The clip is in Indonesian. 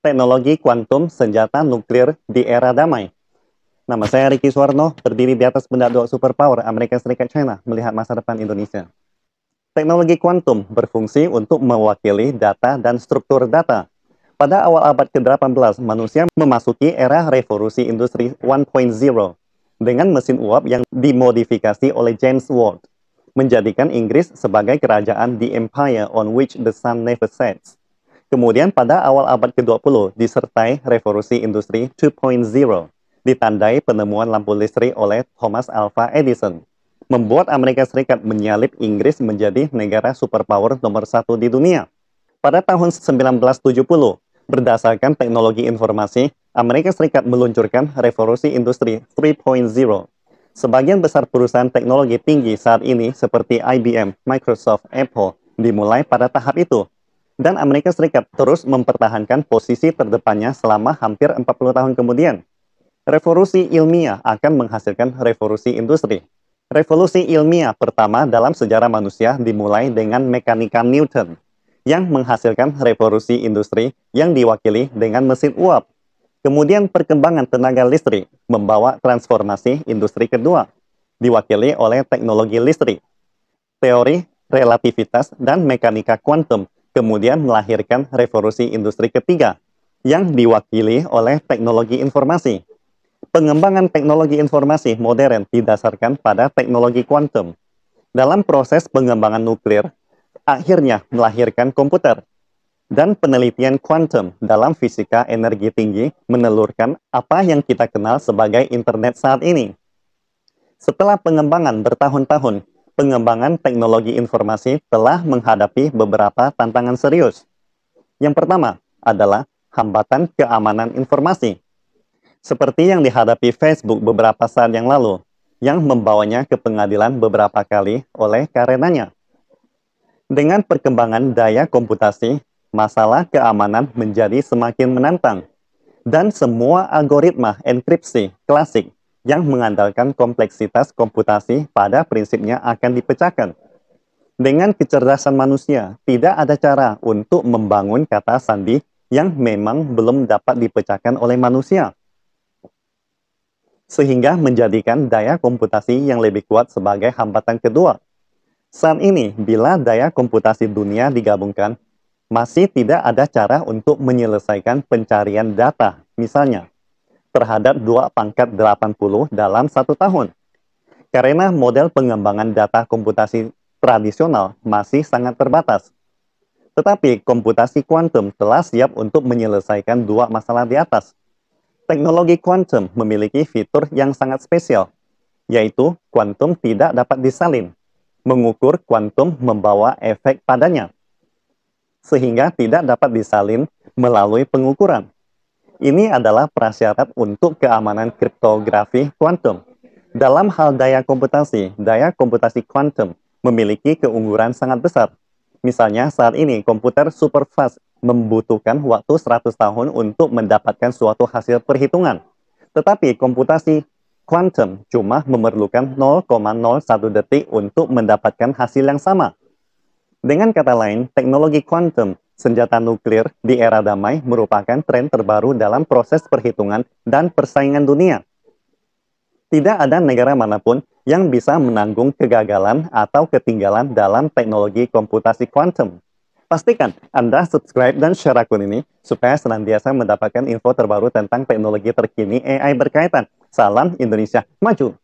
Teknologi kuantum senjata nuklir di era damai. Nama saya Ricky Suwarno, berdiri di atas benda dua superpower Amerika Serikat China melihat masa depan Indonesia. Teknologi kuantum berfungsi untuk mewakili data dan struktur data. Pada awal abad ke-18, manusia memasuki era revolusi industri 1.0 dengan mesin uap yang dimodifikasi oleh James Watt, menjadikan Inggris sebagai kerajaan the empire on which the sun never sets. Kemudian pada awal abad ke-20 disertai revolusi industri 2.0, ditandai penemuan lampu listrik oleh Thomas Alva Edison, membuat Amerika Serikat menyalip Inggris menjadi negara superpower nomor satu di dunia. Pada tahun 1970, berdasarkan teknologi informasi, Amerika Serikat meluncurkan revolusi industri 3.0. Sebagian besar perusahaan teknologi tinggi saat ini seperti IBM, Microsoft, Apple dimulai pada tahap itu. Dan Amerika Serikat terus mempertahankan posisi terdepannya selama hampir 40 tahun kemudian. Revolusi ilmiah akan menghasilkan revolusi industri. Revolusi ilmiah pertama dalam sejarah manusia dimulai dengan mekanika Newton, yang menghasilkan revolusi industri yang diwakili dengan mesin uap. Kemudian perkembangan tenaga listrik membawa transformasi industri kedua, diwakili oleh teknologi listrik. Teori relativitas dan mekanika kuantum kemudian melahirkan revolusi industri ketiga, yang diwakili oleh teknologi informasi. Pengembangan teknologi informasi modern didasarkan pada teknologi kuantum. Dalam proses pengembangan nuklir, akhirnya melahirkan komputer. Dan penelitian kuantum dalam fisika energi tinggi menelurkan apa yang kita kenal sebagai internet saat ini. Setelah pengembangan bertahun-tahun, pengembangan teknologi informasi telah menghadapi beberapa tantangan serius. Yang pertama adalah hambatan keamanan informasi, seperti yang dihadapi Facebook beberapa saat yang lalu, yang membawanya ke pengadilan beberapa kali oleh karenanya. Dengan perkembangan daya komputasi, masalah keamanan menjadi semakin menantang, dan semua algoritma enkripsi klasik yang mengandalkan kompleksitas komputasi pada prinsipnya akan dipecahkan. Dengan kecerdasan manusia, tidak ada cara untuk membangun kata sandi yang memang belum dapat dipecahkan oleh manusia, sehingga menjadikan daya komputasi yang lebih kuat sebagai hambatan kedua. Saat ini, bila daya komputasi dunia digabungkan, masih tidak ada cara untuk menyelesaikan pencarian data, misalnya, terhadap 2 × 80 dalam 1 tahun. Karena model pengembangan data komputasi tradisional masih sangat terbatas. Tetapi komputasi kuantum telah siap untuk menyelesaikan dua masalah di atas. Teknologi kuantum memiliki fitur yang sangat spesial, yaitu kuantum tidak dapat disalin. Mengukur kuantum membawa efek padanya, sehingga tidak dapat disalin melalui pengukuran. Ini adalah prasyarat untuk keamanan kriptografi kuantum. Dalam hal daya komputasi kuantum memiliki keunggulan sangat besar. Misalnya saat ini komputer super fast membutuhkan waktu 100 tahun untuk mendapatkan suatu hasil perhitungan. Tetapi komputasi kuantum cuma memerlukan 0,01 detik untuk mendapatkan hasil yang sama. Dengan kata lain, teknologi kuantum senjata nuklir di era damai merupakan tren terbaru dalam proses perhitungan dan persaingan dunia. Tidak ada negara manapun yang bisa menanggung kegagalan atau ketinggalan dalam teknologi komputasi kuantum. Pastikan Anda subscribe dan share akun ini supaya senantiasa mendapatkan info terbaru tentang teknologi terkini AI berkaitan. Salam Indonesia Maju!